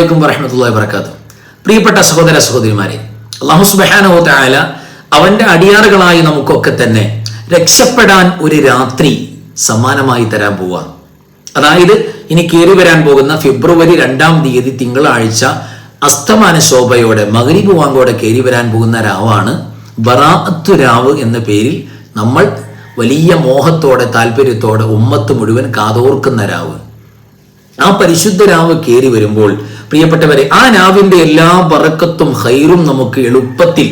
അലൈക്കും വറഹ്മത്തുള്ളാഹി വബറകാതുഹു. പ്രിയപ്പെട്ട സഹോദര സഹോദരിമാരെ, അല്ലാഹു സുബ്ഹാനഹു വ തആല അവന്റെ അടിയാറുകളായി നമുക്കൊക്കെ തന്നെ രക്ഷപ്പെടാൻ ഒരു രാത്രി സമ്മാനമായി തരാൻ പോവാ. അതായത് ഇനി കയറി വരാൻ പോകുന്ന ഫെബ്രുവരി 2-ാം തീയതി തിങ്കളാഴ്ച അസ്തമാന ശോഭയോടെ മഗ്രിബ് വാങ്കോടെ കയറി വരാൻ പോകുന്ന രാവാണ് ബറാഅത്ത് രാവ് എന്ന പേരിൽ നമ്മൾ വലിയ മോഹത്തോടെ താല്പര്യത്തോടെ ഉമ്മത്ത് മുഴുവൻ കാതോർക്കുന്ന രാവ്. ആ പരിശുദ്ധ രാവ് കയറി വരുമ്പോൾ പ്രിയപ്പെട്ടവരെ, ആ രാവിന്റെ എല്ലാ ബറക്കത്തും ഹൈറും നമുക്ക് എളുപ്പത്തിൽ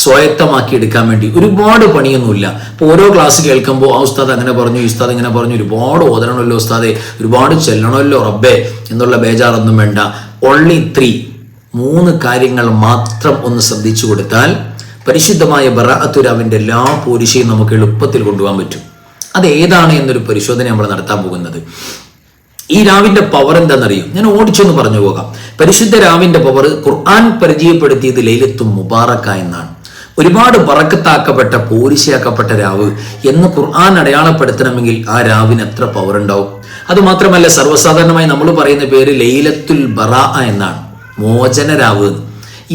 സ്വായത്തമാക്കി എടുക്കാൻ വേണ്ടി ഒരുപാട് പണിയൊന്നുമില്ല. ഇപ്പോൾ ഓരോ ക്ലാസ് കേൾക്കുമ്പോൾ ആ ഉസ്താദ് അങ്ങനെ പറഞ്ഞു, ഈ ഉസ്താദ് ഇങ്ങനെ പറഞ്ഞു, ഒരുപാട് ഓതണമല്ലോ ഉസ്താദെ, ഒരുപാട് ചെല്ലണമല്ലോ റബ്ബേ എന്നുള്ള ബേജാറൊന്നും വേണ്ട. ഓൺലി 3 കാര്യങ്ങൾ മാത്രം ഒന്ന് ശ്രദ്ധിച്ചു കൊടുത്താൽ പരിശുദ്ധമായ ബറാഅത്ത് രാവിന്റെ എല്ലാ പോരിശയും നമുക്ക് എളുപ്പത്തിൽ കൊണ്ടുപോകാൻ പറ്റും. അത് ഏതാണ് എന്നൊരു പരിശോധന നമ്മൾ നടത്താൻ പോകുന്നത്. ഈ രാവിന്റെ പവർ എന്താണെന്നറിയും? ഞാൻ ഓടിച്ചൊന്ന് പറഞ്ഞു പോകാം. പരിശുദ്ധ രാവിന്റെ പവർ ഖുർആൻ പരിചയപ്പെടുത്തിയത് ലൈലത്തുൽ മുബാറക എന്നാണ്. ഒരുപാട് ബറക്കത്താക്കപ്പെട്ട പോരിശയാക്കപ്പെട്ട രാവ് എന്ന് ഖുർആൻ അടയാളപ്പെടുത്തണമെങ്കിൽ ആ രാവിന് എത്ര പവർ ഉണ്ടാവും? അതുമാത്രമല്ല, സർവ്വസാധാരണമായി നമ്മൾ പറയുന്ന പേര് ലൈലത്തുൽ ബറാഅ എന്നാണ്, മോചന രാവ്.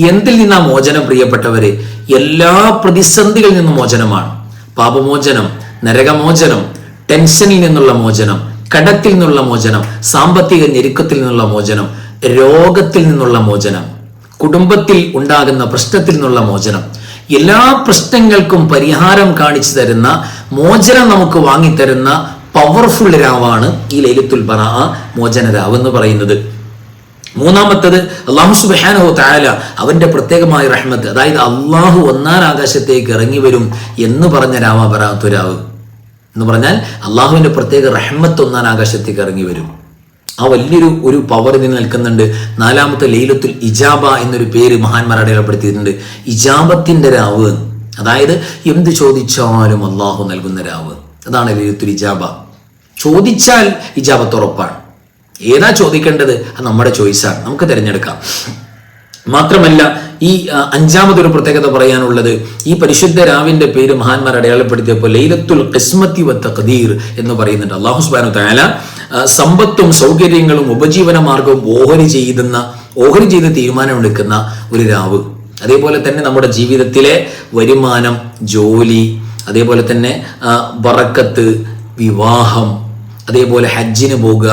എന്തിൽ നിന്നാ മോചനം പ്രിയപ്പെട്ടവരെ? എല്ലാ പ്രതിസന്ധികളിൽ നിന്നും മോചനമാണ്. പാപമോചനം, നരകമോചനം, ടെൻഷനിൽ നിന്നുള്ള മോചനം, കടത്തിൽ നിന്നുള്ള മോചനം, സാമ്പത്തിക ഞെരുക്കത്തിൽ നിന്നുള്ള മോചനം, രോഗത്തിൽ നിന്നുള്ള മോചനം, കുടുംബത്തിൽ ഉണ്ടാകുന്ന പ്രശ്നത്തിൽ നിന്നുള്ള മോചനം, എല്ലാ പ്രശ്നങ്ങൾക്കും പരിഹാരം കാണിച്ചു തരുന്ന, മോചനം നമുക്ക് വാങ്ങിത്തരുന്ന പവർഫുൾ രാവാണ് ഈ ലൈലത്തുൽ ബറാഅ മോചന രാവ് എന്ന് പറയുന്നത്. മൂന്നാമത്തത് അല്ലാഹു സുബ്ഹാനഹു വ തആല അവന്റെ പ്രത്യേകമായ റഹ്മത്ത്, അതായത് അള്ളാഹു 1-ാം ആകാശത്തേക്ക് ഇറങ്ങി വരും എന്ന് പറഞ്ഞ രാവ ബറാഅത്ത് രാവ് എന്ന് പറഞ്ഞാൽ അള്ളാഹുവിന്റെ പ്രത്യേക റഹ്മത്ത് 1-ാം ആകാശത്തേക്ക് ഇറങ്ങി വരും. ആ വലിയൊരു പവർ ഇതിൽ നിൽക്കുന്നുണ്ട്. 4-മത്തെ ലൈലത്തുൽ ഇജാബ എന്നൊരു പേര് മഹാന്മാർ അടയാളപ്പെടുത്തിയിട്ടുണ്ട്. ഇജാബത്തിന്റെ രാവ്, അതായത് എന്ത് ചോദിച്ചാലും അള്ളാഹു നൽകുന്ന രാവ്, അതാണ് ലൈലത്തുൽ ഇജാബ. ചോദിച്ചാൽ ഇജാബത്ത് ഉറപ്പാണ്. ഏതാ ചോദിക്കേണ്ടത്? അത് നമ്മുടെ ചോയ്സാണ്, നമുക്ക് തിരഞ്ഞെടുക്കാം. മാത്രമല്ല, ഈ 5-മതൊരു പ്രത്യേകത പറയാനുള്ളത്, ഈ പരിശുദ്ധ രാവിന്റെ പേര് മഹാന്മാർ അടയാളപ്പെടുത്തിയപ്പോൾ ലൈലത്തുൽ ഖിസ്മത്തി വ തഖ്ദീർ എന്ന് പറയുന്നുണ്ട്. അല്ലാഹു സുബ്ഹാനഹു വ തആല സമ്പത്തും സൗകര്യങ്ങളും ഉപജീവന മാർഗവും ഓഹരി ചെയ്ത് തീരുമാനമെടുക്കുന്ന ഒരു രാവ്. അതേപോലെ തന്നെ നമ്മുടെ ജീവിതത്തിലെ വരുമാനം, ജോലി, അതേപോലെ തന്നെ ബറക്കത്ത്, വിവാഹം, അതേപോലെ ഹജ്ജിന് പോകുക,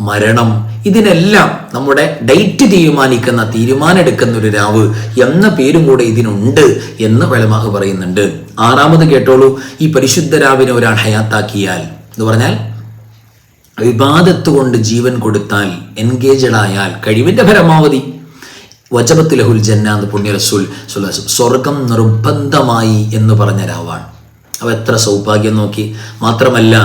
മരണം, ഇതിനെല്ലാം നമ്മുടെ ഡേറ്റ് തീരുമാനെടുക്കുന്ന ഒരു രാവ് എന്ന പേരും കൂടെ ഇതിനുണ്ട് എന്ന് ഉലമാ പറയുന്നുണ്ട്. 6-മത് കേട്ടോളൂ, ഈ പരിശുദ്ധ രാവിനെ ഒരാൾ ഹയാത്താക്കിയാൽ എന്ന് പറഞ്ഞാൽ ഇബാദത്ത് കൊണ്ട് ജീവൻ കൊടുത്താൽ, എൻഗേജഡ് ആയാൽ, കഴിവിന്റെ പരമാവധി വജബത്ത് ലഹുൽ ജന്ന എന്ന് പുണ്യ റസൂൽ സ്വല്ലല്ലാഹു അലൈഹി വസല്ലം, സ്വർഗം നിർബന്ധമായി എന്ന് പറഞ്ഞ രാവാണ്. അവ എത്ര സൗഭാഗ്യം നോക്കി. മാത്രമല്ല,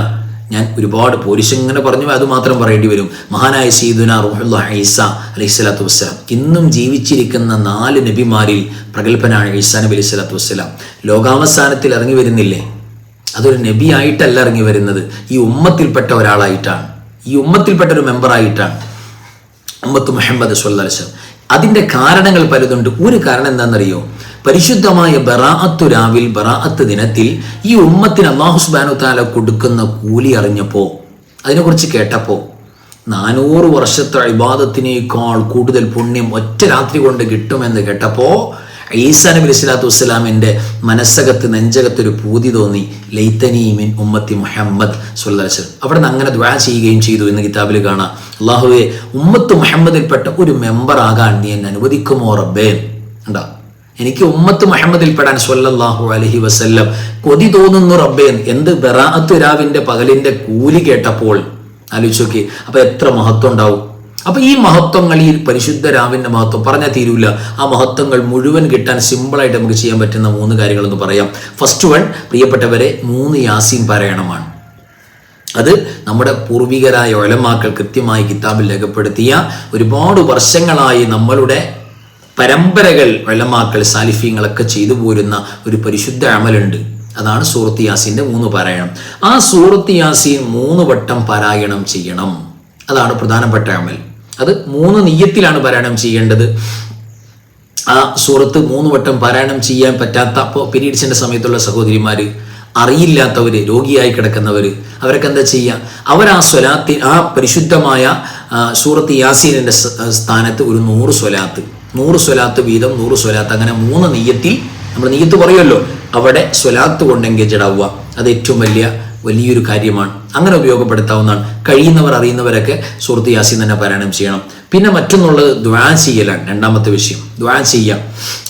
ഞാൻ ഒരുപാട് പോരിശങ്ങനെ പറഞ്ഞു, അത് മാത്രം പറയേണ്ടി വരും. മഹാനായ സയ്യിദുനാ റൂഹുല്ലാഹി ഈസ അലൈഹിസ്സലാത്തു വസ്സലാം, ഇന്നും ജീവിച്ചിരിക്കുന്ന 4 നബിമാരിൽ പ്രഗൽഭനാണ് ഈസാ നബി അലൈഹിസ്സലാത്തു വസ്സലാം. ലോകാവസാനത്തിൽ ഇറങ്ങി വരുന്നില്ലേ, അതൊരു നബി ആയിട്ടല്ല ഇറങ്ങി വരുന്നത്, ഈ ഉമ്മത്തിൽപ്പെട്ട ഒരാളായിട്ടാണ്, ഈ ഉമ്മത്തിൽപ്പെട്ട ഒരു മെമ്പറായിട്ടാണ്, ഉമ്മത്ത് മുഹമ്മദ് സ്വല്ലല്ലാഹു അലൈഹി വസല്ലം. അതിന്റെ കാരണങ്ങൾ പലതുണ്ട്. ഒരു കാരണം എന്താണെന്നറിയോ? പരിശുദ്ധമായ ബറാഅത്ത് രാവിൽ, ബറാഅത്ത് ദിനത്തിൽ ഈ ഉമ്മത്തിന് അല്ലാഹു സുബ്ഹാനഹു വ തആല കൊടുക്കുന്ന കൂലി അറിഞ്ഞപ്പോ, അതിനെക്കുറിച്ച് കേട്ടപ്പോ, 400 വർഷത്തെ ഇബാദത്തിനേക്കാൾ കൂടുതൽ പുണ്യം ഒറ്റ രാത്രി കൊണ്ട് കിട്ടുമെന്ന് കേട്ടപ്പോ ഈസാ നബി അലൈഹിസ്സലാത്തു വസ്സലാമിന്റെ മനസ്സകത്ത്, നെഞ്ചകത്തൊരു പൂതി തോന്നി. ലൈതനി മിൻ ഉമ്മത്തി മുഹമ്മദ് സ്വല്ലല്ലാഹു അലൈഹി വസല്ലം. അവിടെ നിന്ന് അങ്ങനെ ദുആ ചെയ്യുകയും ചെയ്തു എന്ന് കിതാബിൽ കാണാം. അല്ലാഹുവേ, ഉമ്മത്ത് മുഹമ്മദിൽപ്പെട്ട ഒരു മെമ്പർ ആകാൻ നീ എന്നെ അനുവദിക്കുമോ റബ്ബേ. ഉണ്ടാ, എനിക്ക് ഉമ്മത്ത് മുഹമ്മദിൽപ്പെടാൻ സ്വല്ലല്ലാഹു അലൈഹി വസല്ലം കൊതി തോന്നുന്നു റബ്ബേ. എന്ത് ബറാഅത്ത് രാവിന്റെ പകലിന്റെ കൂലി കേട്ടപ്പോൾ ആലോചിച്ച് നോക്കി. അപ്പൊ എത്ര മഹത്വം ഉണ്ടാവും. അപ്പൊ ഈ മഹത്വങ്ങൾ, ഈ പരിശുദ്ധ രാവിന്റെ മഹത്വം പറഞ്ഞാൽ തീരൂല. ആ മഹത്വങ്ങൾ മുഴുവൻ കിട്ടാൻ സിമ്പിളായിട്ട് നമുക്ക് ചെയ്യാൻ പറ്റുന്ന 3 കാര്യങ്ങളെന്ന് പറയാം. ഫസ്റ്റ് വൺ, പ്രിയപ്പെട്ടവരെ, 3 യാസീൻ പാരായണമാണ്. അത് നമ്മുടെ പൂർവികരായ ഉലമാക്കൾ കൃത്യമായി കിതാബിൽ രേഖപ്പെടുത്തിയ, ഒരുപാട് വർഷങ്ങളായി നമ്മളുടെ പരമ്പരകൾ ഉലമാക്കൾ സാലിഫീങ്ങളൊക്കെ ചെയ്തു പോരുന്ന ഒരു പരിശുദ്ധ അമലുണ്ട്. അതാണ് സൂറത്ത് യാസീന്റെ 3 പാരായണം. ആ സൂറത്ത് യാസീൻ 3 വട്ടം പാരായണം ചെയ്യണം. അതാണ് പ്രധാനപ്പെട്ട അമൽ. അത് 3 നിയ്യത്തിലാണ് പാരായണം ചെയ്യേണ്ടത്. ആ സൂറത്ത് 3 വട്ടം പാരായണം ചെയ്യാൻ പറ്റാത്ത, അപ്പോൾ പീരീഡ്സിന്റെ സമയത്തുള്ള സഹോദരിമാര്, അറിയില്ലാത്തവര്, രോഗിയായി കിടക്കുന്നവര്, അവരൊക്കെ എന്താ ചെയ്യുക? അവർ ആ സ്വലാത്തിൽ, ആ പരിശുദ്ധമായ സൂറത്ത് യാസീനിൻ്റെ സ്ഥാനത്ത് ഒരു 100 സ്വലാത്ത് വീതം 100 സ്വലാത്ത്, അങ്ങനെ 3 നിയ്യത്തിൽ നമ്മൾ നിയ്യത്ത് പറയുമല്ലോ, അവിടെ സ്വലാത്ത് കൊണ്ട് എൻഗേജഡ് ആവുക. അത് ഏറ്റവും വലിയൊരു കാര്യമാണ്. അങ്ങനെ ഉപയോഗപ്പെടുത്താവുന്നതാണ്. കഴിയുന്നവർ അറിയുന്നവരൊക്കെ സൂറത്ത് യാസീൻ തന്നെ പാരായണം ചെയ്യണം. പിന്നെ മറ്റൊന്നുള്ളത് ദുആ ചെയ്യലാണ്. രണ്ടാമത്തെ വിഷയം ദുആ ചെയ്യാം.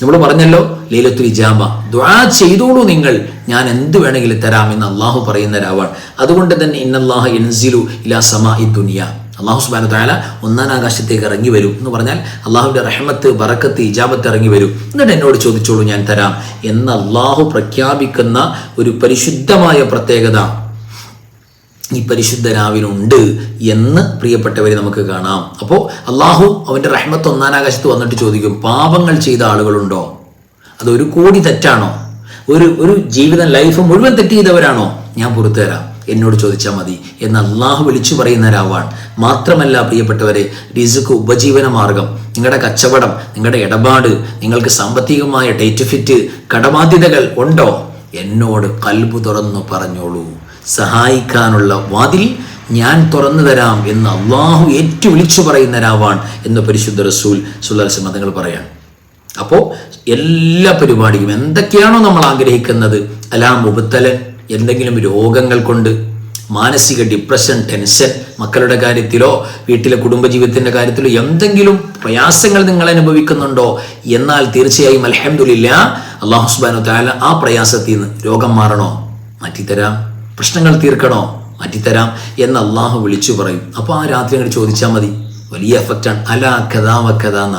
നമ്മൾ പറഞ്ഞല്ലോ ലൈലത്തുൽ ഇജാബ, ദുആ ചെയ്തോളൂ നിങ്ങൾ, ഞാൻ എന്ത് വേണമെങ്കിലും തരാമെന്ന് അള്ളാഹു പറയുന്ന രാവാണ്. അതുകൊണ്ട് തന്നെ ഇന്നല്ലാഹ യൻസിലു ഇലാ സമാഇ ദുനിയ, അള്ളാഹു സുബ്ഹാനഹു വ തആല 1-ാം ആകാശത്തേക്ക് ഇറങ്ങി വരും എന്ന് പറഞ്ഞാൽ അള്ളാഹുവിൻ്റെ റഹ്മത്ത്, ബറക്കത്ത്, ഇജാബത്ത് ഇറങ്ങി വരും. എന്നിട്ട് എന്നോട് ചോദിച്ചോളൂ, ഞാൻ തരാം എന്ന് അള്ളാഹു പ്രഖ്യാപിക്കുന്ന ഒരു പരിശുദ്ധമായ പ്രത്യേകത ഈ പരിശുദ്ധ രാവിനുണ്ട് എന്ന് പ്രിയപ്പെട്ടവരെ നമുക്ക് കാണാം. അപ്പോൾ അള്ളാഹു അവൻ്റെ റഹ്മത്ത് 1-ാം ആകാശത്ത് വന്നിട്ട് ചോദിക്കും, പാപങ്ങൾ ചെയ്ത ആളുകളുണ്ടോ? അത് 1 കോടി തെറ്റാണോ? ഒരു ജീവിതം ലൈഫ് മുഴുവൻ തെറ്റ് ചെയ്തവരാണോ? ഞാൻ പുറത്തു തരാം, എന്നോട് ചോദിച്ചാൽ മതി എന്ന് അള്ളാഹു വിളിച്ചു പറയുന്ന രാവാണ്. മാത്രമല്ല പ്രിയപ്പെട്ടവരെ, റിസ്ക്, ഉപജീവന മാർഗം, നിങ്ങളുടെ കച്ചവടം, നിങ്ങളുടെ ഇടപാട്, നിങ്ങൾക്ക് സാമ്പത്തികമായ ഡേറ്റ് ഫിറ്റ്, കടബാധ്യതകൾ ഉണ്ടോ? എന്നോട് കൽബ് തുറന്നു പറഞ്ഞോളൂ, സഹായിക്കാനുള്ള വാതിൽ ഞാൻ തുറന്നു തരാം എന്ന് അള്ളാഹു ഏറ്റു വിളിച്ചു പറയുന്ന രാവാണ് എന്ന് പരിശുദ്ധ റസൂൽ സ്വല്ലല്ലാഹു അലൈഹി വസല്ലം തങ്ങൾ പറയാണ്. അപ്പോൾ എല്ലാ പരിപാടിയും എന്തൊക്കെയാണോ നമ്മൾ ആഗ്രഹിക്കുന്നത്, അലാ മുബ്തലൻ, എന്തെങ്കിലും രോഗങ്ങൾ കൊണ്ട്, മാനസിക ഡിപ്രഷൻ, ടെൻഷൻ, മക്കളുടെ കാര്യത്തിലോ വീട്ടിലെ കുടുംബജീവിതത്തിൻ്റെ കാര്യത്തിലോ എന്തെങ്കിലും പ്രയാസങ്ങൾ നിങ്ങൾ അനുഭവിക്കുന്നുണ്ടോ, എന്നാൽ തീർച്ചയായും അൽഹംദുലില്ലാ അല്ലാഹു സുബ്ഹാനഹു വ തആല ആ പ്രയാസത്തിൽ നിന്ന് രോഗം മാറണോ, മാറ്റിത്തരാം, പ്രശ്നങ്ങൾ തീർക്കണോ, മാറ്റിത്തരാം എന്ന് അള്ളാഹു വിളിച്ചു പറയും. അപ്പോൾ ആ രാത്രി അങ്ങോട്ട് ചോദിച്ചാൽ മതി. വലിയ എഫക്റ്റാണ്. അലാ കഥാ വക്കഥാന്ന,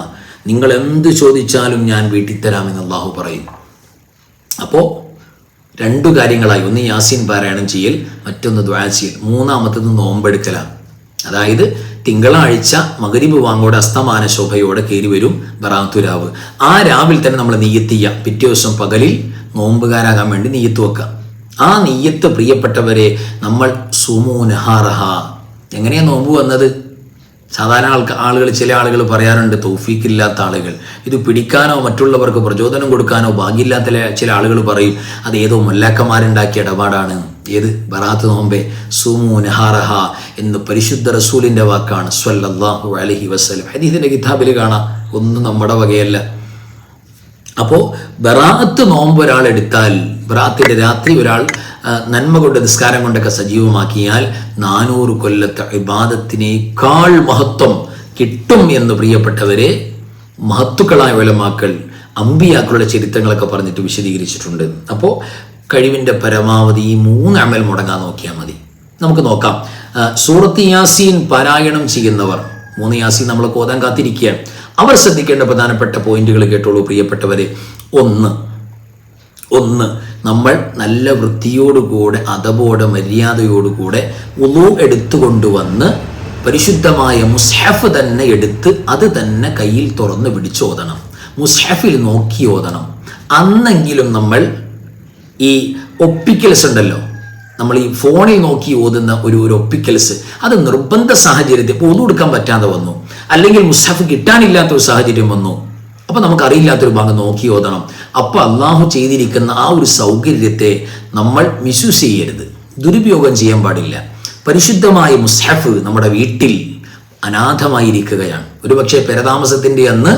നിങ്ങൾ എന്ത് ചോദിച്ചാലും ഞാൻ വീട്ടിത്തരാമെന്ന് അള്ളാഹു പറയും. അപ്പോൾ 2 കാര്യങ്ങളായി. ഒന്ന് യാസീൻ പാരായണം ചെയ്യൽ, മറ്റൊന്ന് ദുആ ചെയ്യൽ, മൂന്നാമത്തത് നോമ്പെടുക്കലാണ്. അതായത് തിങ്കളാഴ്ച മഗ്രിബ് വാങ്ങോടെ അസ്തമാന ശോഭയോടെ കയറി വരും ബറാത്തു രാവ്. ആ രാവിൽ തന്നെ നമ്മൾ നിയ്യത്ത് ചെയ്യുക. പിറ്റേ ദിവസം പകലിൽ നോമ്പുകാരാകാൻ വേണ്ടി നിയ്യത്ത് വെക്കുക. ആ നിയ്യത്ത് പ്രിയപ്പെട്ടവരെ നമ്മൾ സുമൂ നഹാറഹ. എങ്ങനെയാണ് നോമ്പ് വന്നത്? സാധാരണ ആളുകൾ, ചില ആളുകൾ പറയാറുണ്ട്, തൗഫീഖില്ലാത്ത ആളുകൾ, ഇത് പിടിക്കാനോ മറ്റുള്ളവർക്ക് പ്രചോദനം കൊടുക്കാനോ ഭാഗ്യമില്ലാത്ത ചില ആളുകൾ പറയും അത് ഏതോ മൊല്ലാക്കന്മാരുണ്ടാക്കിയ ഇടപാടാണ്. ഏത്? ബറാത്ത് നോമ്പേ. സുമൂ നഹാറഹ എന്ന് പരിശുദ്ധ റസൂലിൻ്റെ വാക്കാണ് സ്വല്ലല്ലാഹു അലൈഹി വസല്ലം. ഹദീസിൻ്റെ കിതാബിൽ കാണാം. ഒന്നും നമ്മുടെ വകയല്ല. അപ്പോൾ ബറാത്ത് നോമ്പ് ഒരാൾ എടുത്താൽ, ബറാത്തിൻ്റെ രാത്രി ഒരാൾ നന്മ കൊണ്ട് നിസ്കാരം കൊണ്ടൊക്കെ സജീവമാക്കിയാൽ 400 കൊല്ലത്തെ ഇബാദത്തിനേക്കാൾ മഹത്വം കിട്ടും എന്ന് പ്രിയപ്പെട്ടവരെ മഹത്തുക്കളായ ഉലമാക്കൾ, അമ്പിയാക്കളുടെ ചരിത്രങ്ങളൊക്കെ പറഞ്ഞിട്ട് വിശദീകരിച്ചിട്ടുണ്ട്. അപ്പോൾ കഴിവിൻ്റെ പരമാവധി ഈ 3 അമൽ മുടങ്ങാൻ നോക്കിയാൽ മതി. നമുക്ക് നോക്കാം. സൂറത്ത് യാസീൻ പാരായണം ചെയ്യുന്നവർ, 3 യാസീൻ നമ്മൾ ഓതാൻ കാത്തിരിക്കുകയാണ്. അവർ ശ്രദ്ധിക്കേണ്ട പ്രധാനപ്പെട്ട പോയിന്റുകൾ കേട്ടോളൂ പ്രിയപ്പെട്ടവരെ. ഒന്ന് നമ്മൾ നല്ല വൃത്തിയോടുകൂടെ, അദബോടെ, മര്യാദയോടുകൂടെ വുളൂ എടുത്തുകൊണ്ടുവന്ന് പരിശുദ്ധമായ മുസ്ഹഫ് തന്നെ എടുത്ത് അത് തന്നെ കയ്യിൽ തുറന്ന് പിടിച്ചോതണം. മുസ്ഹഫിൽ നോക്കി ഓതണം. അന്നെങ്കിലും നമ്മൾ ഈ ഒപ്പിക്കൽസ് ഉണ്ടല്ലോ, നമ്മൾ ഈ ഫോണിൽ നോക്കി ഓതുന്ന ഒരു ഒപ്പിക്കൽസ്, അത് നിർബന്ധ സാഹചര്യത്തിൽ ഇപ്പോൾ ഒന്നും എടുക്കാൻ പറ്റാതെ വന്നു, അല്ലെങ്കിൽ മുസ്ഹഫ് കിട്ടാനില്ലാത്തൊരു സാഹചര്യം വന്നു, അപ്പോൾ നമുക്കറിയില്ലാത്തൊരു ഭാഗം നോക്കി ഓതണം. അപ്പോൾ അള്ളാഹു ചെയ്തിരിക്കുന്ന ആ ഒരു സൗകര്യത്തെ നമ്മൾ മിസ്യൂസ് ചെയ്യരുത്, ദുരുപയോഗം ചെയ്യാൻ പാടില്ല. പരിശുദ്ധമായ മുസ്ഹഫ് നമ്മുടെ വീട്ടിൽ അനാഥമായിരിക്കുകയാണ്. ഒരുപക്ഷെ പെരതാമസത്തിൻ്റെ അന്ന്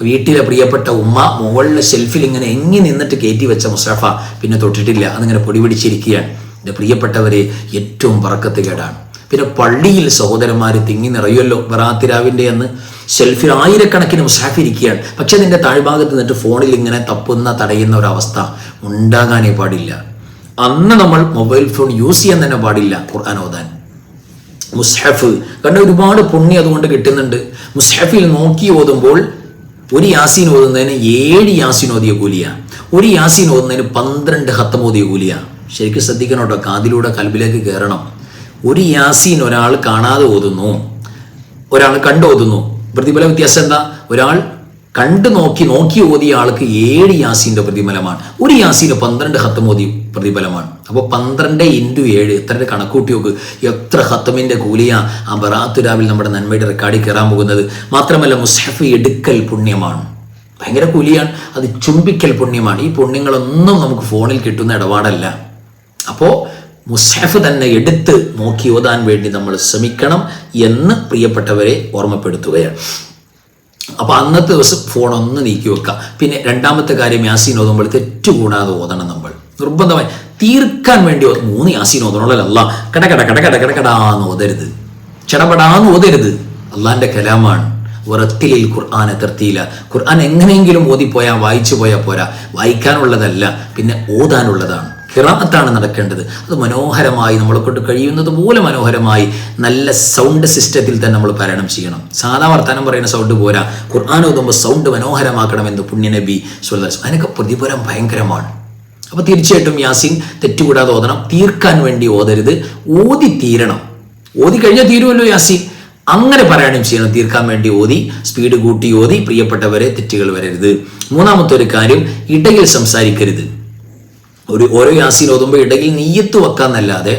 വീട്ടിലെ പ്രിയപ്പെട്ട ഉമ്മ മുകളിലെ ഷെൽഫിൽ ഇങ്ങനെ എങ്ങി നിന്നിട്ട് കയറ്റി വെച്ച മുസ്ഹഫ പിന്നെ തൊട്ടിട്ടില്ല, അതിങ്ങനെ പൊടി പിടിച്ചിരിക്കുകയാണ്. എൻ്റെ പ്രിയപ്പെട്ടവരെ, ഏറ്റവും ബറക്കത്ത് കേടാണ്. പിന്നെ പള്ളിയിൽ സഹോദരന്മാർ തിങ്ങി നിറയുമല്ലോ ബറാത്തിരാവിൻ്റെ അന്ന്. ഷെൽഫിൽ ആയിരക്കണക്കിന് മുസ്ഹഫ് ഇരിക്കുകയാണ്. പക്ഷെ അതിൻ്റെ താഴ്ഭാഗത്ത് നിന്നിട്ട് ഫോണിൽ ഇങ്ങനെ തടയുന്ന ഒരവസ്ഥ ഉണ്ടാകാനേ പാടില്ല. അന്ന് നമ്മൾ മൊബൈൽ ഫോൺ യൂസ് ചെയ്യാൻ തന്നെ പാടില്ല ഖുർആൻ ഓതാൻ. മുസ്ഹഫ് കാരണം ഒരുപാട് പുണ്യം അതുകൊണ്ട് കിട്ടുന്നുണ്ട്. മുസ്ഹഫിൽ നോക്കി ഓതുമ്പോൾ ഒരു യാസീൻ ഓതുന്നതിന് 7 യാസീൻ ഓതിയ കൂലിയാണ്. ഒരു യാസീൻ ഓതുന്നതിന് 12 ഖത്തം ഓതിയ കൂലിയാണ്. ശരിക്കും ശ്രദ്ധിക്കണം കേട്ടോ, കാതിലൂടെ കൽബിലേക്ക് കയറണം. ഒരു യാസീൻ ഒരാൾ കാണാതെ ഓതുന്നു, ഒരാൾ കണ്ടോതുന്നു. പ്രതിഫല വ്യത്യാസം എന്താ? ഒരാൾ കണ്ടു നോക്കി ഓതിയ ആൾക്ക് 7 യാസീൻ്റെ പ്രതിഫലമാണ്. ഒരു യാസീന് 12 ഖത്തം ഓതി പ്രതിഫലമാണ്. അപ്പോൾ 12 × 7 എത്ര കണക്കൂട്ടി നോക്ക്, എത്ര ഖത്തമിൻ്റെ കൂലിയാ ആ ബറാത്തു രാവിൽ നമ്മുടെ നന്മയുടെ റെക്കാർഡിൽ കയറാൻ പോകുന്നത്. മാത്രമല്ല മുസ്ഹഫ് എടുക്കൽ പുണ്യമാണ്, ഭയങ്കര കൂലിയാണ്. അത് ചുംബിക്കൽ പുണ്യമാണ്. ഈ പുണ്യങ്ങളൊന്നും നമുക്ക് ഫോണിൽ കിട്ടുന്ന ഇടപാടല്ല. അപ്പോൾ മുസ്ഹഫ് തന്നെ എടുത്ത് നോക്കി ഓതാൻ വേണ്ടി നമ്മൾ ശ്രമിക്കണം എന്ന് പ്രിയപ്പെട്ടവരെ ഓർമ്മപ്പെടുത്തുകയാണ്. അപ്പോൾ അന്നത്തെ ദിവസം ഫോണൊന്ന് നീക്കി വെക്കാം. പിന്നെ രണ്ടാമത്തെ കാര്യം, യാസീൻ ഓതുമ്പോൾ തെറ്റുകൂടാതെ ഓതണം. നമ്മൾ നിർബന്ധമായി തീർക്കാൻ വേണ്ടി 3 യാസീൻ ഓതണമല്ല. കടകടാന്ന് ഓതരുത്, ചടപടാന്ന് ഓതരുത്. അള്ളാന്റെ കലാമാണ്. വറത്തിലിൽ ഖുർആനെ തർത്തീല. ഖുർആൻ എങ്ങനെയെങ്കിലും ഓതിപ്പോയാൽ വായിച്ചു പോയാൽ പോരാ, വായിക്കാനുള്ളതല്ല, പിന്നെ ഓതാനുള്ളതാണ്. ഖിറാഅത്താണ് നടക്കേണ്ടത്. അത് മനോഹരമായി നമ്മളെ കൊണ്ട് കഴിയുന്നത് പോലെ മനോഹരമായി നല്ല സൗണ്ട് സിസ്റ്റത്തിൽ തന്നെ നമ്മൾ പാരായണം ചെയ്യണം. സാധാ വർത്താനം പറയുന്ന സൗണ്ട് പോരാ, ഖുർആൻ ഓതുമ്പോൾ സൗണ്ട് മനോഹരമാക്കണമെന്ന് പുണ്യനബി സ്വല്ലല്ലാഹു അലൈഹി വസല്ലം. അതിനൊക്കെ പ്രതിഫലം ഭയങ്കരമാണ്. അപ്പോൾ തീർച്ചയായിട്ടും യാസീൻ തെറ്റുകൂടാതെ ഓതണം. തീർക്കാൻ വേണ്ടി ഓതരുത്, ഓതി തീരണം. ഓതി കഴിഞ്ഞാൽ തീരുമല്ലോ യാസീൻ. അങ്ങനെ പാരായണം ചെയ്യണം. തീർക്കാൻ വേണ്ടി ഓതി, സ്പീഡ് കൂട്ടി ഓതി. പ്രിയപ്പെട്ടവരെ, തെറ്റുകൾ വരരുത്. മൂന്നാമത്തെ ഒരു കാര്യം, ഇടയിൽ സംസാരിക്കരുത്. ഓരോ യാസീൻ ഓതുമ്പോൾ ഇടയിൽ നിയ്യത്ത് വെക്കാന്നല്ലാതെ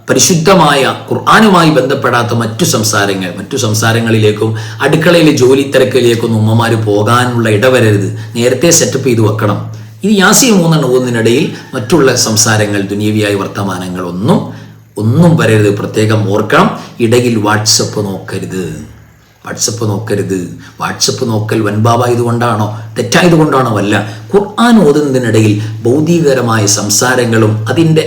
പരിശുദ്ധമായ ഖുർആനുമായി ബന്ധപ്പെടാത്ത മറ്റു സംസാരങ്ങളിലേക്കും അടുക്കളയിലെ ജോലി തിരക്കിലേക്കൊന്നും ഉമ്മമാർ പോകാനുള്ള ഇടവരരുത്. നേരത്തെ സെറ്റപ്പ് ചെയ്ത് വെക്കണം. ഇത് യാസീൻ 3 ഓതുന്നതിനിടയിൽ മറ്റുള്ള സംസാരങ്ങൾ, ദുനിയവിയായ വർത്തമാനങ്ങൾ ഒന്നും വരരുത്. പ്രത്യേകം ഓർക്കണം. ഇടയിൽ വാട്സപ്പ് നോക്കരുത്. വാട്സപ്പ് നോക്കൽ വൻപാവായതുകൊണ്ടാണോ തെറ്റായതുകൊണ്ടാണോ അല്ല. ഖുർആൻ ഓതുന്നതിനിടയിൽ ഭൗതികരമായ സംസാരങ്ങളും അതിൻ്റെ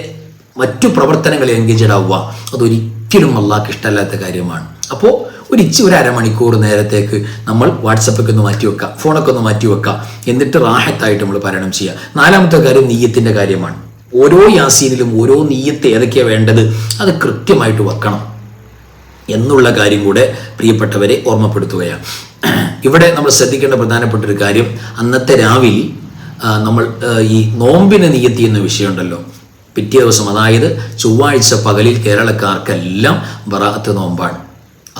മറ്റു പ്രവർത്തനങ്ങളിൽ എൻഗേജഡ് ആവുക അതൊരിക്കലും അള്ളാഹ്ക്ക് ഇഷ്ടമല്ലാത്ത കാര്യമാണ്. അപ്പോൾ ഒരു അരമണിക്കൂർ നേരത്തേക്ക് നമ്മൾ വാട്സപ്പൊക്കെ ഒന്ന് മാറ്റി വെക്കാം, ഫോണൊക്കെ ഒന്ന് മാറ്റി വെക്കാം. എന്നിട്ട് റാഹത്തായിട്ട് നമ്മൾ പാരായണം ചെയ്യുക. നാലാമത്തെ കാര്യം നിയ്യത്തിൻ്റെ കാര്യമാണ്. ഓരോ യാസീനിലും ഓരോ നിയ്യത്ത് ഏതൊക്കെയാണ് വേണ്ടത് അത് കൃത്യമായിട്ട് വെക്കണം എന്നുള്ള കാര്യം കൂടെ പ്രിയപ്പെട്ടവരെ ഓർമ്മപ്പെടുത്തുകയാണ്. ഇവിടെ നമ്മൾ ശ്രദ്ധിക്കേണ്ട പ്രധാനപ്പെട്ട ഒരു കാര്യം, അന്നത്തെ രാവിൽ നമ്മൾ ഈ നോമ്പിന് നിയ്യത്ത് ചെയ്യുന്ന വിഷയമുണ്ടല്ലോ. പിറ്റേ ദിവസം, അതായത് ചൊവ്വാഴ്ച പകലിൽ കേരളക്കാർക്കെല്ലാം ബറാഅത്ത് നോമ്പാണ്.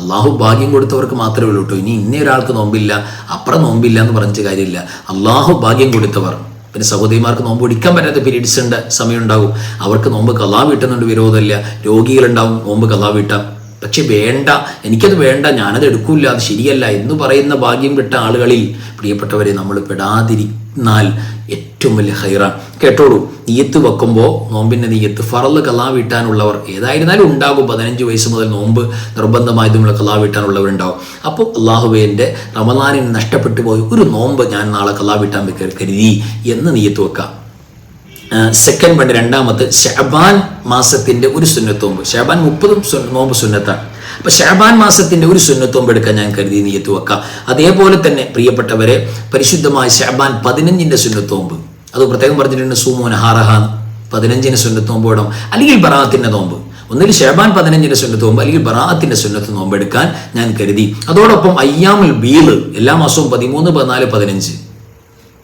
അള്ളാഹു ഭാഗ്യം കൊടുത്തവർക്ക് മാത്രമേ ഉള്ളൂ കേട്ടോ. ഇന്ന ഒരാൾക്ക് നോമ്പില്ല, അപ്പുറം നോമ്പില്ല എന്ന് പറഞ്ഞിട്ട് കാര്യമില്ല. അള്ളാഹു ഭാഗ്യം കൊടുത്തവർ. പിന്നെ സഹോദരിമാർക്ക് നോമ്പ് പിടിക്കാൻ പറ്റാത്ത പീരീഡ്സിൻ്റെ സമയം ഉണ്ടാകും. അവർക്ക് നോമ്പ് ഖളാ വീട്ടുന്നുണ്ട്, വിരോധമില്ല. രോഗികളുണ്ടാവും, നോമ്പ് ഖളാ വീട്ടാം. പക്ഷെ വേണ്ട, എനിക്കത് വേണ്ട, ഞാനത് എടുക്കൂല, അത് ശരിയല്ല എന്ന് പറയുന്ന ഭാഗ്യം കിട്ട ആളുകളിൽ പ്രിയപ്പെട്ടവരെ നമ്മൾ പെടാതിരുന്നാൽ ഏറ്റവും വലിയ ഹൈറാണ്. കേട്ടോളൂ, നിയ്യത്ത് വെക്കുമ്പോൾ നോമ്പിൻ്റെ നിയ്യത്ത് ഫറള് ഖളാ വീട്ടാനുള്ളവർ ഏതായിരുന്നാലും ഉണ്ടാകും. 15 വയസ്സ് മുതൽ നോമ്പ് നിർബന്ധമായതുമുള്ള ഖളാ വീട്ടാനുള്ളവരുണ്ടാവും. അപ്പോൾ അള്ളാഹുവിൻ്റെ റമളാനിൽ നഷ്ടപ്പെട്ടു പോയി ഒരു നോമ്പ് ഞാൻ നാളെ ഖളാ വീട്ടാൻ കരുതി എന്ന് നിയ്യത്ത് വെക്കാം. സെക്കൻഡ് പണ്ട് രണ്ടാമത്തെ ശഅബാൻ മാസത്തിന്റെ ഒരു സുന്നത്ത് നോമ്പ്. ശഅബാൻ 30 നോമ്പ് സുന്നത്താണ്. അപ്പൊ ശഅബാൻ മാസത്തിന്റെ ഒരു സുന്നത്ത് നോമ്പ് എടുക്കാൻ ഞാൻ കരുതി നിയ്യത്ത് വെക്കാം. അതേപോലെ തന്നെ പ്രിയപ്പെട്ടവരെ, പരിശുദ്ധമായ ശഅബാൻ 15ന്റെ സുന്നത്ത് നോമ്പ്, അത് പ്രത്യേകം പറഞ്ഞിട്ടുണ്ട്. സൂമു നഹാറഹാൻ 15ന് സുന്നത്ത് നോമ്പ് വേണം, അല്ലെങ്കിൽ ബറാഅത്തിന്റെ നോമ്പ്. ഒന്നിൽ ശഅബാൻ 15ന്റെ സുന്നത്ത് നോമ്പ്, അല്ലെങ്കിൽ ബറാഅത്തിന്റെ സുന്നത്ത് നോമ്പ് എടുക്കാൻ ഞാൻ കരുതി. അതോടൊപ്പം അയ്യാമുൽ ബീദ് എല്ലാ മാസവും 13, 14, 15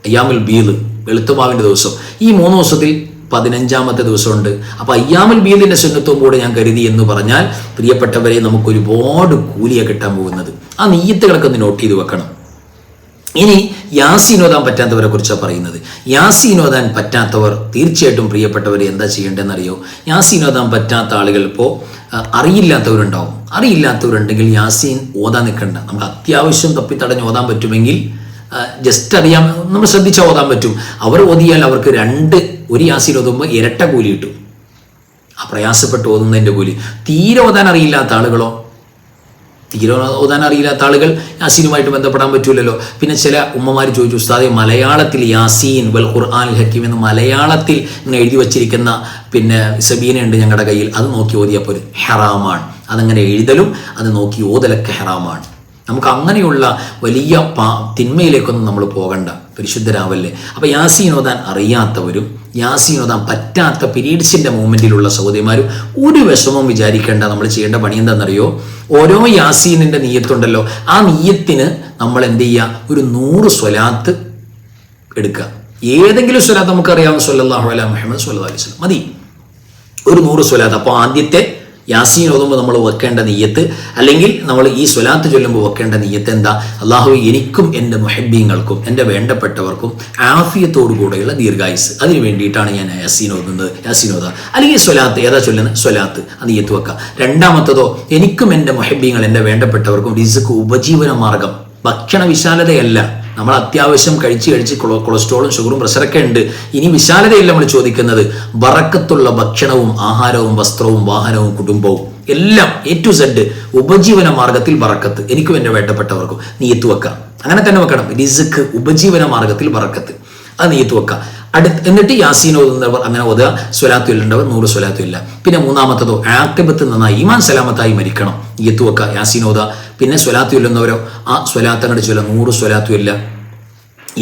അയ്യാമുൽ ബീദ് വെളുത്തുമാവിന്റെ ദിവസം. ഈ 3 ദിവസത്തിൽ 15ാമത്തെ ദിവസമുണ്ട്. അപ്പൊ അയ്യാമുൽ ബീദിന്റെ സുന്നത്തും കൂടെ ഞാൻ കരുതി എന്ന് പറഞ്ഞാൽ പ്രിയപ്പെട്ടവരെ, നമുക്ക് ഒരുപാട് കൂലിയ കിട്ടാൻ പോകുന്നത്. ആ നിയ്യത്തുകളൊക്കെ ഒന്ന് നോട്ട് ചെയ്ത് വെക്കണം. ഇനി യാസീൻ ഓതാൻ പറ്റാത്തവരെ കുറിച്ചാണ് പറയുന്നത്. യാസീൻ ഓതാൻ പറ്റാത്തവർ തീർച്ചയായിട്ടും പ്രിയപ്പെട്ടവരെ എന്താ ചെയ്യേണ്ടതെന്നറിയോ? യാസീൻ ഓതാൻ പറ്റാത്ത ആളുകൾ ഇപ്പോൾ അറിയില്ലാത്തവരുണ്ടെങ്കിൽ യാസീൻ ഓതാൻ നിൽക്കണ്ട. നമുക്ക് അത്യാവശ്യം തപ്പിത്തടഞ്ഞ് ഓതാൻ പറ്റുമെങ്കിൽ ജസ്റ്റ് അറിയാം, നമ്മൾ ശ്രദ്ധിച്ചാൽ ഓതാൻ പറ്റും. അവർ ഓതിയാൽ അവർക്ക് ഒരു യാസീൻ ഓതുമ്പോൾ ഇരട്ട കൂലി കിട്ടും. ആ പ്രയാസപ്പെട്ട് ഓതുന്നതിൻ്റെ കൂലി. തീരെ ഓതാൻ അറിയില്ലാത്ത ആളുകൾ യാസീനുമായിട്ട് ബന്ധപ്പെടാൻ പറ്റൂലല്ലോ. പിന്നെ ചില ഉമ്മമാർ ചോദിച്ചു, ഉസ്താദെ മലയാളത്തിൽ യാസീൻ വൽ ഖുർആനിൽ ഹക്കീം എന്ന് മലയാളത്തിൽ ഇങ്ങനെ എഴുതി വച്ചിരിക്കുന്ന പിന്നെ സബീനയുണ്ട് ഞങ്ങളുടെ കയ്യിൽ, അത് നോക്കി ഓതിയപ്പോൾ ഹറാമാണ്. അതങ്ങനെ എഴുതലും അത് നോക്കി ഓതലൊക്കെ ഹറാമാണ്. നമുക്ക് അങ്ങനെയുള്ള വലിയ തിന്മയിലേക്കൊന്നും നമ്മൾ പോകണ്ട, പരിശുദ്ധരാവല്ലേ. അപ്പോൾ യാസീൻ ഓതാൻ അറിയാത്തവരും യാസീൻ ഓതാൻ പറ്റാത്ത പീരീഡ്സിൻ്റെ മൂവ്മെൻറ്റിലുള്ള സഹോദരിമാരും ഒരു വിഷമവും വിചാരിക്കേണ്ട. നമ്മൾ ചെയ്യേണ്ട പണി എന്താണെന്നറിയോ? ഓരോ യാസീനിൻ്റെ നിയ്യത്തുണ്ടല്ലോ, ആ നിയ്യത്തിന് നമ്മൾ എന്ത് ചെയ്യുക? ഒരു 100 സ്വലാത്ത് എടുക്കുക. ഏതെങ്കിലും സ്വലാത്ത് നമുക്കറിയാവുന്ന സ്വല്ലല്ലാഹു അലാ മുഹമ്മദ് സ്വല്ലല്ലാഹു അലൈഹി വസല്ലം മതി. ഒരു 100 സ്വലാത്ത്. അപ്പോൾ ആദ്യത്തെ യാസീൻ ഓതുമ്പോൾ നമ്മൾ വെക്കേണ്ട നിയ്യത്ത്, അല്ലെങ്കിൽ നമ്മൾ ഈ സ്വലാത്ത് ചൊല്ലുമ്പോൾ വെക്കേണ്ട നിയ്യത്ത് എന്താ? അള്ളാഹു എനിക്കും എൻ്റെ മുഹബ്ബീങ്ങൾക്കും എൻ്റെ വേണ്ടപ്പെട്ടവർക്കും ആഫിയത്തോടു കൂടെയുള്ള ദീർഘായുസ്, അതിന് വേണ്ടിയിട്ടാണ് ഞാൻ യാസീൻ ഓതുക. അല്ലെങ്കിൽ സ്വലാത്ത് ഏതാ ചൊല്ലുന്നത്? സ്വലാത്ത്, ആ നിയ്യത്ത് വെക്കുക. രണ്ടാമത്തതോ, എനിക്കും എൻ്റെ മുഹബ്ബീങ്ങൾ എൻ്റെ വേണ്ടപ്പെട്ടവർക്കും റിസ്ക് ഉപജീവന മാർഗം, ഭക്ഷണ വിശാലതയല്ല, നമ്മൾ അത്യാവശ്യം കഴിച്ച് കൊളസ്ട്രോളും ഷുഗറും പ്രഷറൊക്കെ ഉണ്ട്. ഇനി വിശാലതയില്ല നമ്മൾ ചോദിക്കുന്നത്. ബറക്കത്തുള്ള ഭക്ഷണവും ആഹാരവും വസ്ത്രവും വാഹനവും കുടുംബവും എല്ലാം A to Z ഉപജീവന മാർഗത്തിൽ ബറക്കത്ത്. എനിക്കും എൻ്റെ വേണ്ടപ്പെട്ടവർക്കും നീയത്ത് വെക്കാം. അങ്ങനെ തന്നെ വെക്കണം. റിസ്ക് ഉപജീവന മാർഗത്തിൽ ബറക്കത്ത്, അത് നീയത്ത് വെക്കാം. എന്നിട്ട് യാസീൻ ഓതുന്നവർ അങ്ങനെ ഓതുക. സ്വലാത്തു ഇല്ലണ്ടവർ 100 സ്വലാത്തു ഇല്ല. പിന്നെ മൂന്നാമത്തതോ ആഖിബത്ത് നന്നായി ഈമാൻ സലാമത്തായി മരിക്കണം, നീയത്ത് വെക്കുക, യാസീൻ ഓതുക. പിന്നെ സ്വലാത്തു ഇല്ലെന്നവരോ ആ സ്വലാത്ത് അങ്ങോട്ട് ചൊല്ല 100 സ്വലാത്തു ഇല്ല,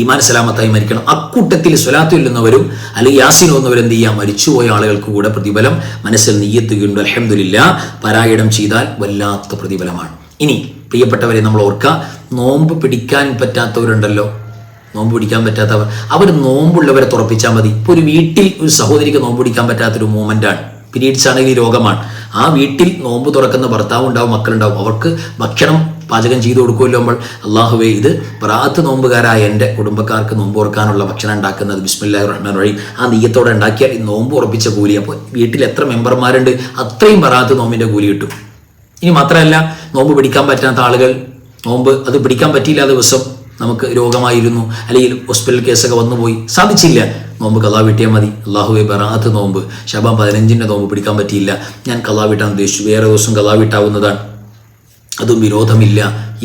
ഈമാൻ സലാമത്തായി മരിക്കണം. അക്കൂട്ടത്തിൽ സ്വലാത്തു ഇല്ലെന്നവരും അല്ലെങ്കിൽ യാസീൻ ഓതുന്നവരും എന്ത് ചെയ്യാം, മരിച്ചുപോയ ആളുകൾക്ക് കൂടെ പ്രതിഫലം മനസ്സിൽ നീയത്തുകയുണ്ട്. അൽഹംദുലില്ലാ. പാരായണം ചെയ്താൽ വല്ലാത്ത പ്രതിഫലമാണ്. ഇനി പ്രിയപ്പെട്ടവരെ നമ്മൾ ഓർക്കുക, നോമ്പ് പിടിക്കാൻ പറ്റാത്തവരുണ്ടല്ലോ, നോമ്പ് പിടിക്കാൻ പറ്റാത്തവർ, അവർ നോമ്പുള്ളവരെ തുറപ്പിച്ചാൽ മതി. ഇപ്പോൾ ഒരു വീട്ടിൽ ഒരു സഹോദരിക്ക് നോമ്പ് പിടിക്കാൻ പറ്റാത്തൊരു മൂമെൻ്റാണ്, പീരീഡ്സ് ആണെങ്കിൽ ഈ രോഗമാണ്. ആ വീട്ടിൽ നോമ്പ് തുറക്കുന്ന ഭർത്താവ് ഉണ്ടാവും, മക്കളുണ്ടാവും. അവർക്ക് ഭക്ഷണം പാചകം ചെയ്തു കൊടുക്കുമല്ലോ നമ്മൾ. അള്ളാഹുവേ, ഇത് ബറാഅത്ത് നോമ്പുകാരായ എൻ്റെ കുടുംബക്കാർക്ക് നോമ്പ് തുറക്കാനുള്ള ഭക്ഷണം ഉണ്ടാക്കുന്നത് ബിസ്മില്ലാഹിർ റഹ്മാനിർ റഹീം ആ നീയത്തോടെ ഉണ്ടാക്കിയാൽ ഈ നോമ്പ് ഉറപ്പിച്ച കൂലി. അപ്പോൾ വീട്ടിൽ എത്ര മെമ്പർമാരുണ്ട് അത്രയും ബറാഅത്ത് നോമ്പിൻ്റെ കൂലി കിട്ടും. ഇനി മാത്രമല്ല, നോമ്പ് പിടിക്കാൻ പറ്റാത്ത ആളുകൾ, നോമ്പ് അത് പിടിക്കാൻ പറ്റിയില്ല, ദിവസം നമുക്ക് രോഗമായിരുന്നു അല്ലെങ്കിൽ ഹോസ്പിറ്റൽ കേസൊക്കെ വന്നുപോയി, സാധിച്ചില്ല, നോമ്പ് ഖളാ വീട്ടിയാൽ മതി. അള്ളാഹുവെ, ബറാഅത്ത് നോമ്പ് ശഅബാൻ 15 നോമ്പ് പിടിക്കാൻ പറ്റിയില്ല, ഞാൻ ഖളാ വീട്ടാൻ ഉദ്ദേശിച്ചു, വേറെ ദിവസം ഖളാ വീട്ടാവുന്നതാണ്, അതും വിരോധമില്ല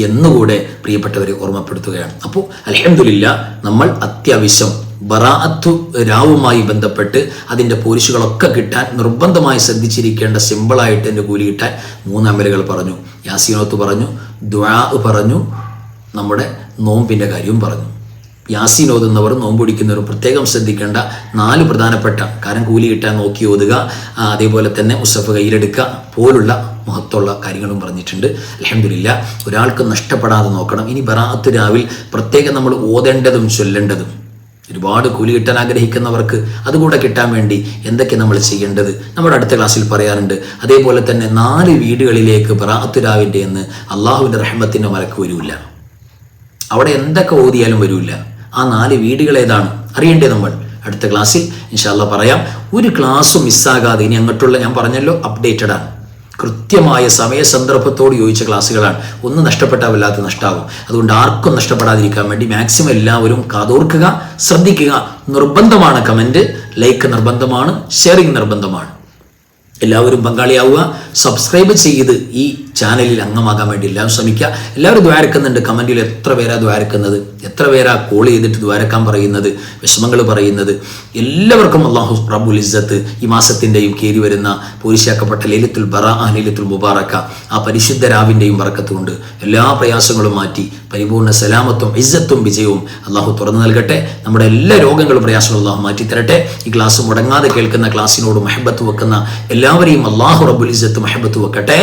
എന്നുകൂടെ പ്രിയപ്പെട്ടവരെ ഓർമ്മപ്പെടുത്തുകയാണ്. അപ്പോൾ അൽഹംദുലില്ലാ, നമ്മൾ അത്യാവശ്യം ബറാഅത്തു രാവുമായി ബന്ധപ്പെട്ട് അതിൻ്റെ പോരിശുകളൊക്കെ കിട്ടാൻ നിർബന്ധമായി ശ്രദ്ധിച്ചിരിക്കേണ്ട, സിമ്പിളായിട്ട് എൻ്റെ കൂലി കിട്ടാൻ 3 അമലുകൾ പറഞ്ഞു. യാസീനോത്ത് പറഞ്ഞു, ദുആ പറഞ്ഞു, നമ്മുടെ നോമ്പിൻ്റെ കാര്യവും പറഞ്ഞു. യാസീൻ ഓതുന്നവർ നോമ്പ് പിടിക്കുന്നവരും പ്രത്യേകം ശ്രദ്ധിക്കേണ്ട 4 പ്രധാനപ്പെട്ട കാരണം കൂലി കിട്ടാൻ നോക്കി ഓതുക, അതേപോലെ തന്നെ മുസഫ് കയ്യിലെടുക്കുക പോലുള്ള മഹത്വമുള്ള കാര്യങ്ങളും പറഞ്ഞിട്ടുണ്ട്. അൽഹംദുലില്ലാ, ഒരാൾക്ക് നഷ്ടപ്പെടാതെ നോക്കണം. ഇനി ബറാഅത്ത് രാവിൽ പ്രത്യേകം നമ്മൾ ഓതേണ്ടതും ചൊല്ലേണ്ടതും, ഒരുപാട് കൂലി കിട്ടാൻ ആഗ്രഹിക്കുന്നവർക്ക് അതുകൂടെ കിട്ടാൻ വേണ്ടി എന്തൊക്കെ നമ്മൾ ചെയ്യേണ്ടത് നമ്മുടെ അടുത്ത ക്ലാസ്സിൽ പറയാറുണ്ട്. അതേപോലെ തന്നെ 4 വീടുകളിലേക്ക് ബറാഅത്ത് രാവിൻ്റെ എന്ന് അള്ളാഹുവിൻ്റെ റഹ്മത്തിൻ്റെ മലക്ക് വരില്ല. അവിടെ എന്തൊക്കെ ഓതിയാലും വരില്ല. ആ 4 വീടുകൾ ഏതാണ് അറിയേണ്ടത് നമ്മൾ അടുത്ത ക്ലാസ്സിൽ ഇൻഷാ അല്ലാഹ് പറയാം. ഒരു ക്ലാസ്സും മിസ്സാകാതെ ഇനി അങ്ങോട്ടുള്ള, ഞാൻ പറഞ്ഞല്ലോ, അപ്ഡേറ്റഡ് ആണ്, കൃത്യമായ സമയ സന്ദർഭത്തോട് യോജിച്ച ക്ലാസ്സുകളാണ്. ഒന്ന് നഷ്ടപ്പെട്ടാൽ വല്ലാത്ത നഷ്ടമാകും. അതുകൊണ്ട് ആർക്കും നഷ്ടപ്പെടാതിരിക്കാൻ വേണ്ടി മാക്സിമം എല്ലാവരും കാതോർക്കുക, ശ്രദ്ധിക്കുക. നിർബന്ധമാണ് കമൻറ്റ്, ലൈക്ക് നിർബന്ധമാണ്, ഷെയറിങ് നിർബന്ധമാണ്. എല്ലാവരും പങ്കാളിയാവുക. സബ്സ്ക്രൈബ് ചെയ്ത് ഈ ചാനലിൽ അംഗമാകാൻ വേണ്ടി എല്ലാവരും ശ്രമിക്കുക. എല്ലാവരും ദ്വാരക്കുന്നുണ്ട്. കമൻറ്റിൽ എത്ര പേരാ ദ്വാരക്കുന്നത്, എത്ര പേരാ കോൾ ചെയ്തിട്ട് ദ്വാരക്കാൻ പറയുന്നത്, വിഷമങ്ങൾ പറയുന്നത്. എല്ലാവർക്കും അല്ലാഹു റബ്ബുൽ ഇസ്സത്ത് ഈ മാസത്തിൻ്റെയും കയറി വരുന്ന പോരിശാക്കപ്പെട്ട ലൈലത്തുൽ ബറാഅ, ലൈലത്തുൽ മുബാറക, ആ പരിശുദ്ധ രാവിൻ്റെയും ബറക്കത്ത് കൊണ്ട് എല്ലാ പ്രയാസങ്ങളും മാറ്റി പരിപൂർണ്ണ സലാമത്തും ഇസ്സത്തും വിജയവും അള്ളാഹു തുറന്നു നൽകട്ടെ. നമ്മുടെ എല്ലാ രോഗങ്ങളും പ്രയാസങ്ങളും അള്ളാഹു മാറ്റിത്തരട്ടെ. ഈ ക്ലാസ് മുടങ്ങാതെ കേൾക്കുന്ന, ക്ലാസ്സിനോട് മഹബത്ത് വെക്കുന്ന എല്ലാവരെയും അള്ളാഹു റബ്ബുൽ ഇസ്സത്ത് മഹബത്ത് വെക്കട്ടെ.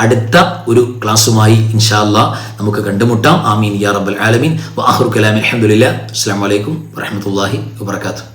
അടുത്ത ഒരു ക്ലാസ്സുമായി ഇൻഷാ അല്ലാഹ് നമുക്ക് കണ്ടുമുട്ടാം. ആമീൻ യാ റബ്ബൽ ആലമീൻ. വആഖിറു കലാമി അൽഹംദുലില്ലാഹ്. അസ്സലാമു അലൈക്കും വറഹ്മത്തുള്ളാഹി വബറകാതുഹു.